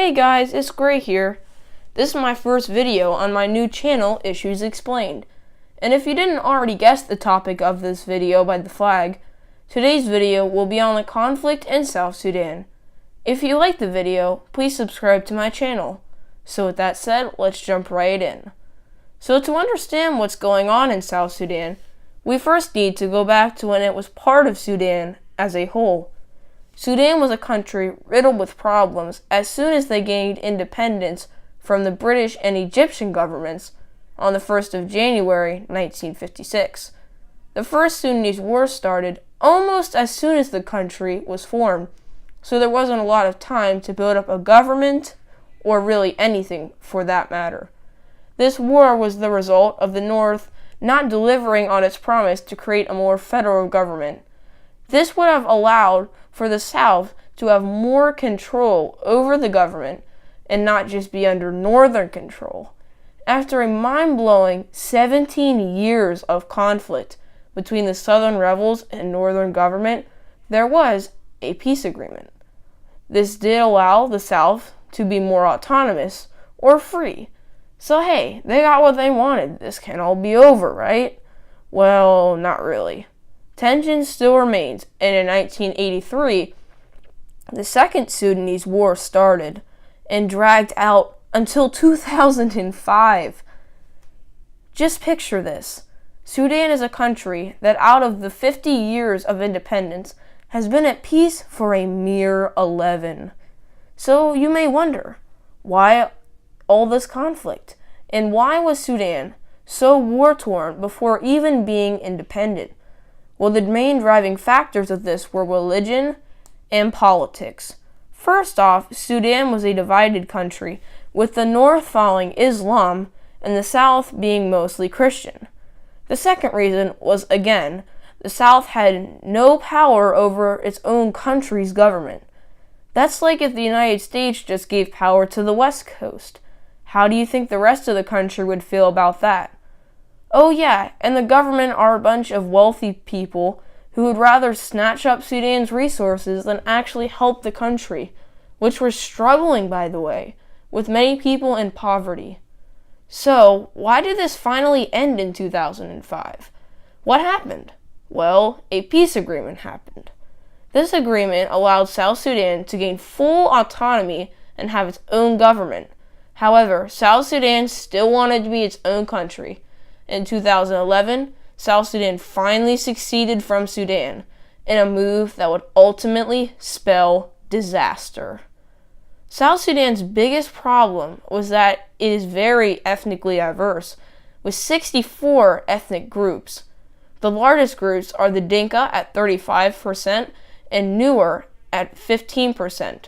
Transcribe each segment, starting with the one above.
Hey guys, it's Gray here. This is my first video on my new channel, Issues Explained. And if you didn't already guess the topic of this video by the flag, today's video will be on the conflict in South Sudan. If you like the video, please subscribe to my channel. So with that said, let's jump right in. So to understand what's going on in South Sudan, we first need to go back to when it was part of Sudan as a whole. Sudan was a country riddled with problems as soon as they gained independence from the British and Egyptian governments on the 1st of January 1956. The First Sudanese War started almost as soon as the country was formed, so there wasn't a lot of time to build up a government, or really anything for that matter. This war was the result of the North not delivering on its promise to create a more federal government. This would have allowed for the South to have more control over the government and not just be under Northern control. After a mind-blowing 17 years of conflict between the Southern rebels and Northern government, there was a peace agreement. This did allow the South to be more autonomous or free. So hey, they got what they wanted. This can all be over, right? Well, not really. Tension still remains, and in 1983, the Second Sudanese War started and dragged out until 2005. Just picture this. Sudan is a country that out of the 50 years of independence has been at peace for a mere 11. So you may wonder, why all this conflict? And why was Sudan so war-torn before even being independent? Well, the main driving factors of this were religion and politics. First off, Sudan was a divided country, with the north following Islam and the south being mostly Christian. The second reason was, again, the South had no power over its own country's government. That's like if the United States just gave power to the West Coast. How do you think the rest of the country would feel about that? Oh yeah, and the government are a bunch of wealthy people who would rather snatch up Sudan's resources than actually help the country, which was struggling, by the way, with many people in poverty. So, why did this finally end in 2005? What happened? Well, a peace agreement happened. This agreement allowed South Sudan to gain full autonomy and have its own government. However, South Sudan still wanted to be its own country. In 2011, South Sudan finally seceded from Sudan in a move that would ultimately spell disaster. South Sudan's biggest problem was that it is very ethnically diverse, with 64 ethnic groups. The largest groups are the Dinka at 35% and Nuer at 15%.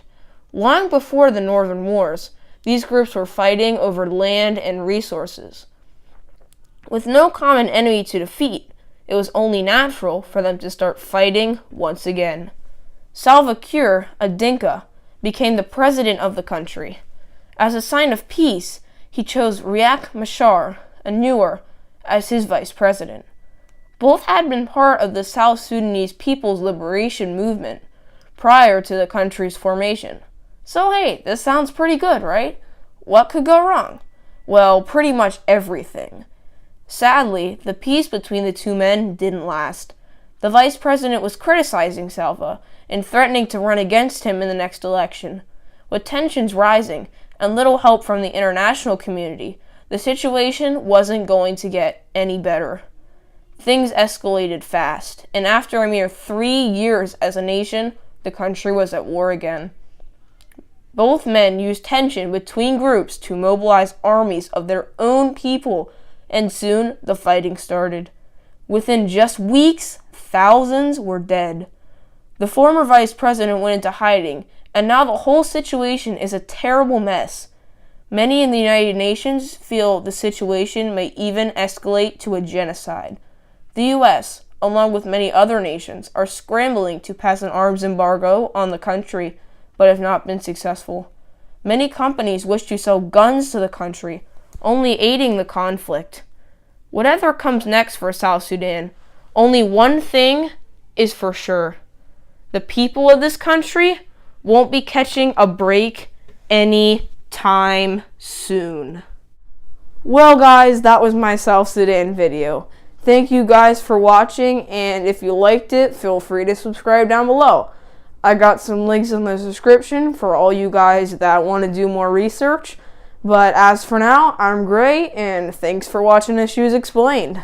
Long before the Northern Wars, these groups were fighting over land and resources. With no common enemy to defeat, it was only natural for them to start fighting once again. Salva Kiir, a Dinka, became the president of the country. As a sign of peace, he chose Riek Machar, a Nuer, as his vice president. Both had been part of the South Sudanese People's Liberation Movement prior to the country's formation. So hey, this sounds pretty good, right? What could go wrong? Well, pretty much everything. Sadly, the peace between the two men didn't last. The vice president was criticizing Salva and threatening to run against him in the next election. With tensions rising and little help from the international community, the situation wasn't going to get any better. Things escalated fast, and after a mere 3 years as a nation, the country was at war again. Both men used tension between groups to mobilize armies of their own people, and soon the fighting started. Within just weeks, thousands were dead. The former vice president went into hiding, and now the whole situation is a terrible mess. Many in the United Nations feel the situation may even escalate to a genocide. The U.S., along with many other nations, are scrambling to pass an arms embargo on the country, but have not been successful. Many companies wish to sell guns to the country, only aiding the conflict. Whatever comes next for South Sudan, only one thing is for sure. The people of this country won't be catching a break any time soon. Well guys, that was my South Sudan video. Thank you guys for watching, and if you liked it, feel free to subscribe down below. I got some links in the description for all you guys that want to do more research. But as for now, I'm Gray, and thanks for watching Issues Explained.